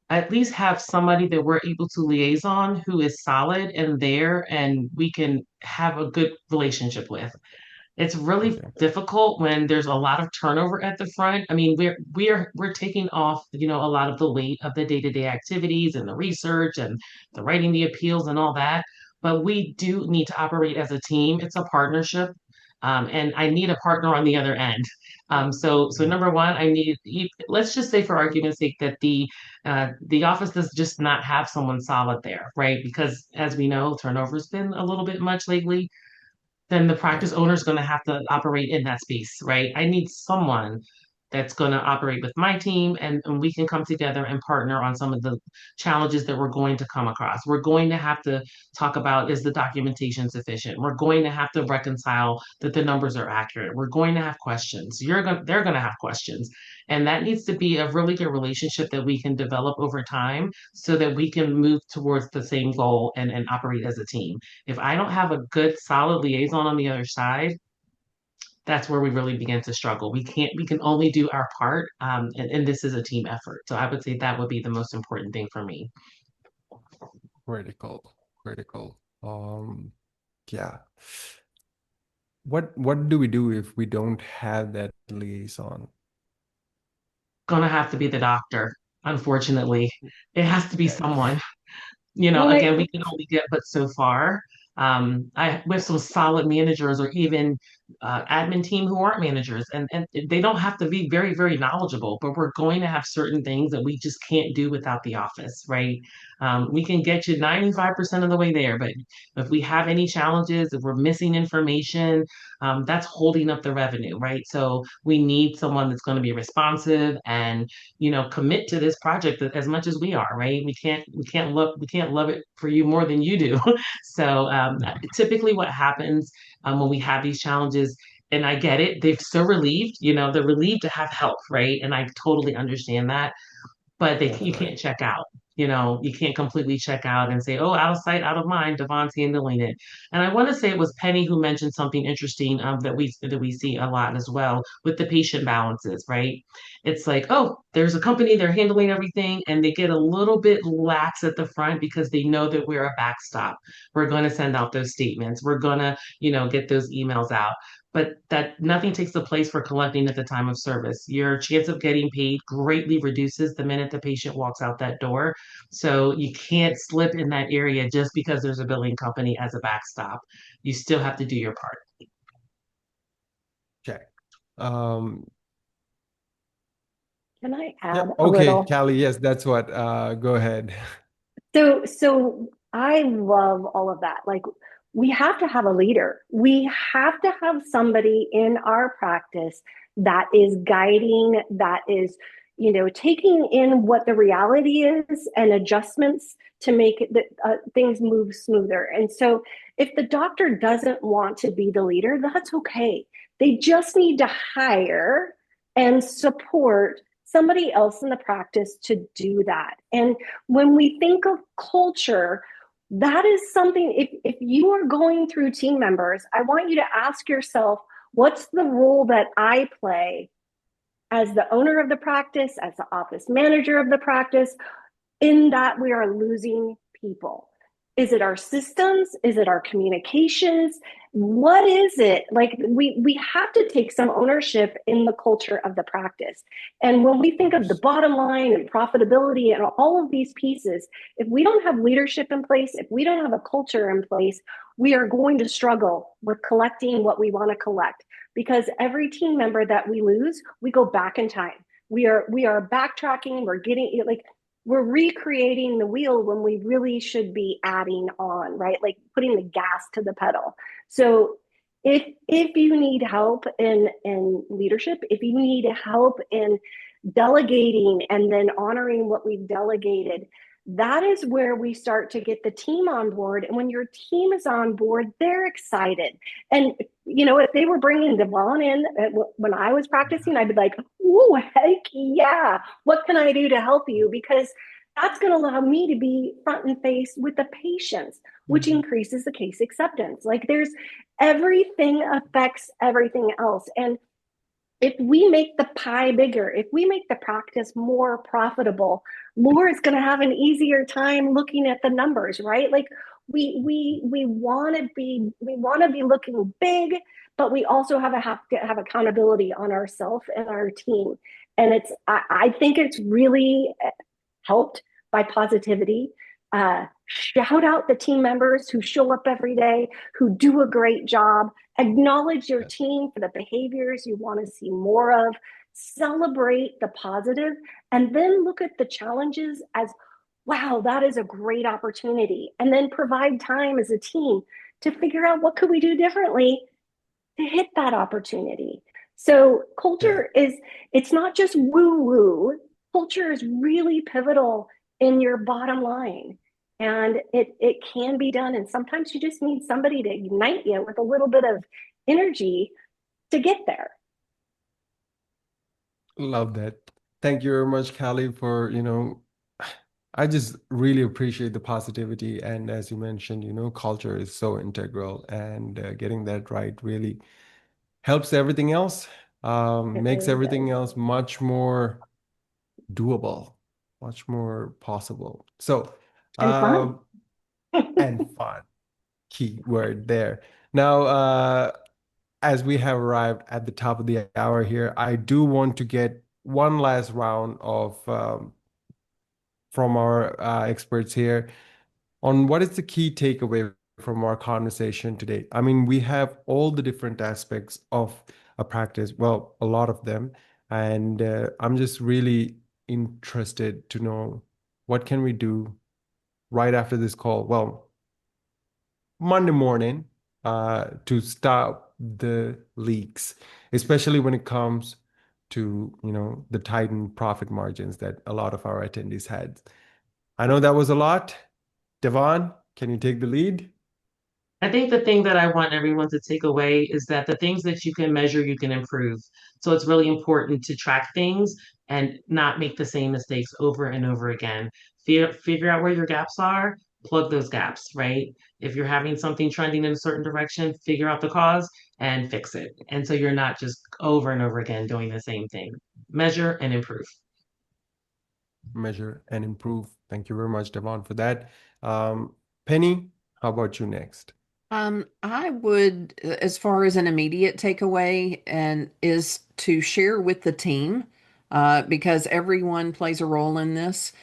at least have somebody that we're able to liaison who is solid and there, and we can have a good relationship with. It's really Okay. difficult when there's a lot of turnover at the front. I mean, we're taking off, a lot of the weight of the day-to-day activities and the research and the writing the appeals and all that. But we do need to operate as a team. It's a partnership. And I need a partner on the other end. So Mhm. number one, let's just say for argument's sake that the office does just not have someone solid there, right? Because as we know, turnover's been a little bit much lately. Then the Yeah. practice owner is going to have to operate in that space, right? I need someone that's going to operate with my team, and we can come together and partner on some of the challenges that we're going to come across. We're going to have to talk about, is the documentation sufficient? We're going to have to reconcile that the numbers are accurate. We're going to have questions. They're going to have questions. And that needs to be a really good relationship that we can develop over time so that we can move towards the same goal and operate as a team. If I don't have a good, solid liaison on the other side, that's where we really begin to struggle. We can only do our part, and this is a team effort. So I would say that would be the most important thing for me. Critical, critical. Yeah. What do we do if we don't have that liaison? Gonna have to be the doctor, unfortunately. It has to be Okay. someone. Well, Again, we can only get but so far. I with some solid managers or even admin team who aren't managers, and they don't have to be very, very knowledgeable, but we're going to have certain things that we just can't do without the office, right? We can get you 95% of the way there, but if we have any challenges, if we're missing information, that's holding up the revenue, right? So we need someone that's going to be responsive and commit to this project as much as we are, right? We can't love it for you more than you do. So typically what happens when we have these challenges, and I get it, they're so relieved, they're relieved to have help, right? And I totally understand that, but you Right. can't check out. You can't completely check out and say, "Oh, out of sight, out of mind." Devon's handling it, and I want to say it was Penny who mentioned something interesting that we see a lot as well with the patient balances. Right? It's like, oh, there's a company, they're handling everything, and they get a little bit lax at the front because they know that we're a backstop. We're going to send out those statements. We're going to, get those emails out, but that nothing takes the place for collecting at the time of service. Your chance of getting paid greatly reduces the minute the patient walks out that door. So you can't slip in that area just because there's a billing company as a backstop. You still have to do your part. Check. Um, can I add yep. a Okay, little? Callie, yes, that's what. Go ahead. So I love all of that. Like, we have to have a leader. We have to have somebody in our practice that is guiding, that is, taking in what the reality is and adjustments to make things move smoother. And so if the doctor doesn't want to be the leader, that's okay. They just need to hire and support somebody else in the practice to do that. And when we think of culture, that is something, if you are going through team members, I want you to ask yourself, what's the role that I play as the owner of the practice, as the office manager of the practice? in that we are losing people? Is it our systems? Is it our communications? What is it? Like we have to take some ownership in the culture of the practice. And when we think of the bottom line and profitability and all of these pieces, if we don't have leadership in place, if we don't have a culture in place, we are going to struggle with collecting what we want to collect, because every team member that we lose, we go back in time. We are backtracking, we're getting like we're recreating the wheel when we really should be adding on, right? Like putting the gas to the pedal. So if you need help in leadership, if you need help in delegating and then honoring what we've delegated, that is where we start to get the team on board. And when your team is on board, they're excited. And if they were bringing Devon in when I was practicing, I'd be like, "Ooh, heck yeah! What can I do to help you?" Because that's going to allow me to be front and face with the patients, which increases the case acceptance. Like everything affects everything else. And if we make the pie bigger, if we make the practice more profitable, more is going to have an easier time looking at the numbers, right? Like we want to be looking big, but we also have to have accountability on ourselves and our team. And I think it's really helped by positivity. Shout out the team members who show up every day, who do a great job. Acknowledge your team for the behaviors you want to see more of. Celebrate the positive, and then look at the challenges as, wow, that is a great opportunity. And then provide time as a team to figure out what could we do differently to hit that opportunity. So culture it's not just woo-woo. Culture is really pivotal in your bottom line. And it can be done. And sometimes you just need somebody to ignite you with a little bit of energy to get there. Love that. Thank you very much, Callie, for, I just really appreciate the positivity. And as you mentioned, culture is so integral, and getting that right really helps everything else, makes really everything does. else much more doable, much more possible. So, And fun. and fun, key word there. Now, as we have arrived at the top of the hour here, I do want to get one last round of from our experts here on what is the key takeaway from our conversation today. I mean, we have all the different aspects of a practice, well, a lot of them, and I'm just really interested to know what can we do right after this call. Well, Monday morning, to stop the leaks, especially when it comes to, the tightened profit margins that a lot of our attendees had. I know that was a lot. Devon, can you take the lead? I think the thing that I want everyone to take away is that the things that you can measure, you can improve. So it's really important to track things and not make the same mistakes over and over again. Figure out where your gaps are, plug those gaps, right? If you're having something trending in a certain direction, figure out the cause and fix it. And so you're not just over and over again doing the same thing. Measure and improve. Measure and improve. Thank you very much, Devon, for that. Penny, how about you next? I would, as far as an immediate takeaway, and is to share with the team, because everyone plays a role in this.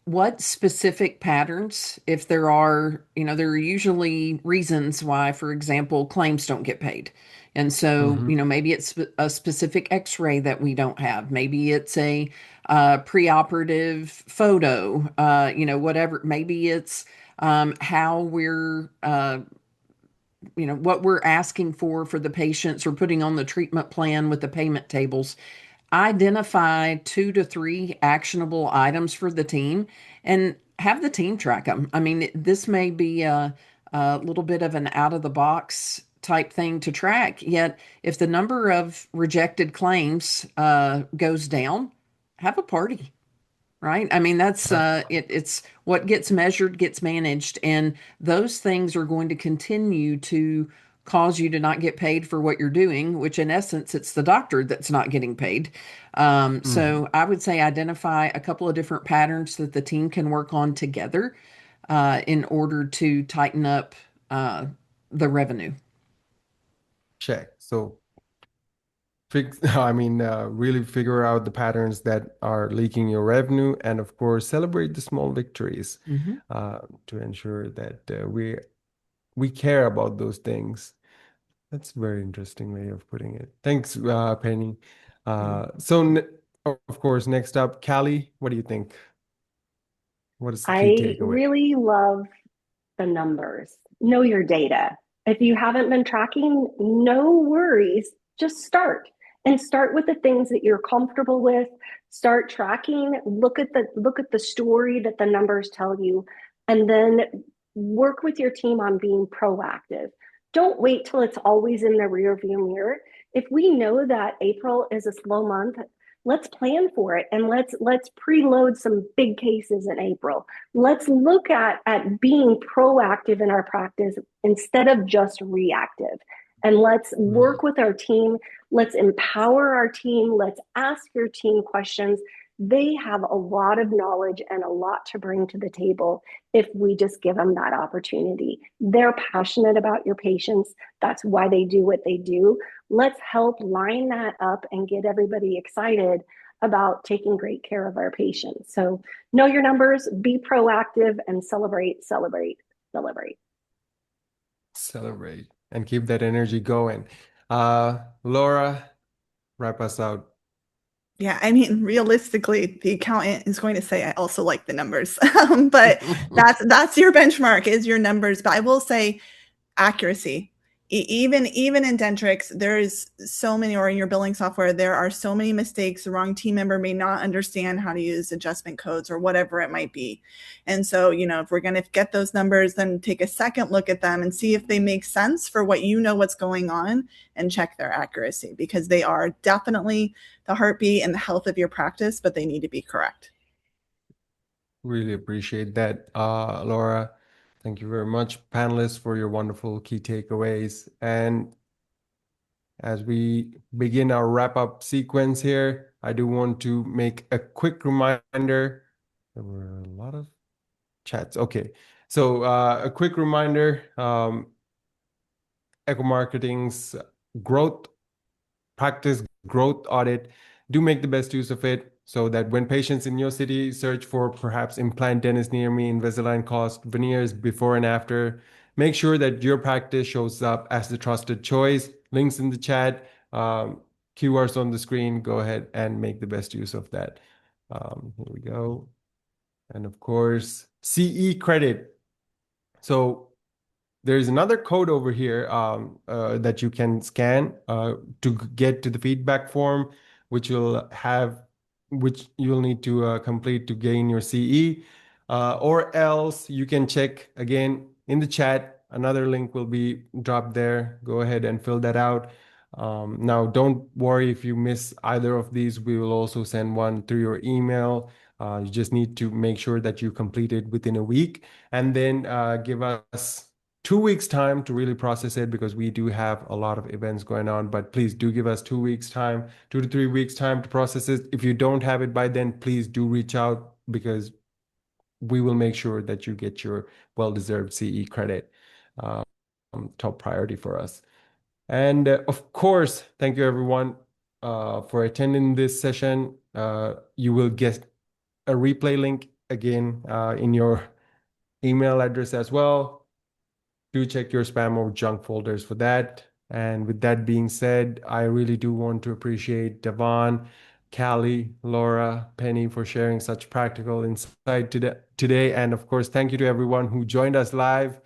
What specific patterns, if there are, there are usually reasons why, for example, claims don't get paid. And so, maybe it's a specific x-ray that we don't have. Maybe it's a preoperative photo, whatever. Maybe it's how we're what we're asking for the patients, or putting on the treatment plan with the payment tables. Identify 2 to 3 actionable items for the team and have the team track them. I mean, this may be a little bit of an out of the box type thing to track, yet if the number of rejected claims goes down, have a party. Right. I mean, that's it's what gets measured gets managed, and those things are going to continue to cause you to not get paid for what you're doing, which in essence, it's the doctor that's not getting paid. So I would say identify a couple of different patterns that the team can work on together in order to tighten up the revenue. Check. So really figure out the patterns that are leaking your revenue, and of course, celebrate the small victories to ensure that we care about those things. That's a very interesting way of putting it. Thanks, Penny. Of course, next up, Callie, what do you think? What is the key I takeaway? really love the numbers. Know your data. If you haven't been tracking, no worries. Just start and start with the things that you're comfortable with. Start tracking. Look at the story that the numbers tell you, and then work with your team on being proactive. Don't wait till it's always in the rearview mirror. If we know that April is a slow month, let's plan for it, and let's preload some big cases in April. Let's look at being proactive in our practice instead of just reactive. And let's work with our team. Let's empower our team. Let's ask your team questions. They have a lot of knowledge and a lot to bring to the table if we just give them that opportunity. They're passionate about your patients. That's why they do what they do. Let's help line that up and get everybody excited about taking great care of our patients. So know your numbers, be proactive, and celebrate, celebrate, celebrate. Celebrate and keep that energy going. Laura, wrap us out. Yeah, I mean, realistically, the accountant is going to say, I also like the numbers. But that's your benchmark, is your numbers. But I will say accuracy. Even in Dentrix, there's so many, or in your billing software, there are so many mistakes. The wrong team member may not understand how to use adjustment codes or whatever it might be. And so, if we're going to get those numbers, then take a second look at them and see if they make sense for what's going on, and check their accuracy, because they are definitely the heartbeat and the health of your practice, but they need to be correct. Really appreciate that, Laura. Thank you very much, panelists, for your wonderful key takeaways. And as we begin our wrap-up sequence here, I do want to make a quick reminder. There were a lot of chats. Okay, so a quick reminder, Echo Marketing's practice growth audit. Do make the best use of it, so that when patients in your city search for perhaps implant dentist near me, Invisalign cost, veneers before and after, make sure that your practice shows up as the trusted choice. Links in the chat, QRs on the screen. Go ahead and make the best use of that. Here we go. And of course, CE credit. So there's another code over here that you can scan to get to the feedback form, which you'll need to complete to gain your CE, or else you can check again in the chat. Another link will be dropped there. Go ahead and fill that out. Now, don't worry if you miss either of these. We will also send one through your email. You just need to make sure that you complete it within a week, and then give us 2 weeks time to really process it, because we do have a lot of events going on. But please do give us 2 weeks time, 2 to 3 weeks time to process it. If you don't have it by then, please do reach out, because we will make sure that you get your well-deserved CE credit. Top priority for us. And of course, thank you everyone for attending this session. You will get a replay link again in your email address as well. Do check your spam or junk folders for that. And with that being said, I really do want to appreciate Devon, Callie, Laura, Penny for sharing such practical insight today. And of course, thank you to everyone who joined us live.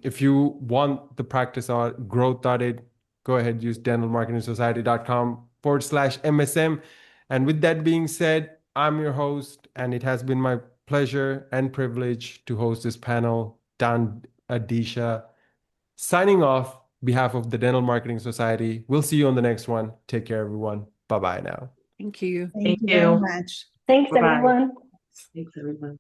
If you want the practice growth audit, go ahead, use dentalmarketingsociety.com/MSM. And with that being said, I'm your host, and it has been my pleasure and privilege to host this panel. Dan Adisha, signing off behalf of the Dental Marketing Society. We'll see you on the next one. Take care, everyone. Bye-bye now. Thank you. Thank you very much. Thanks, Bye-bye. everyone. Thanks, everyone.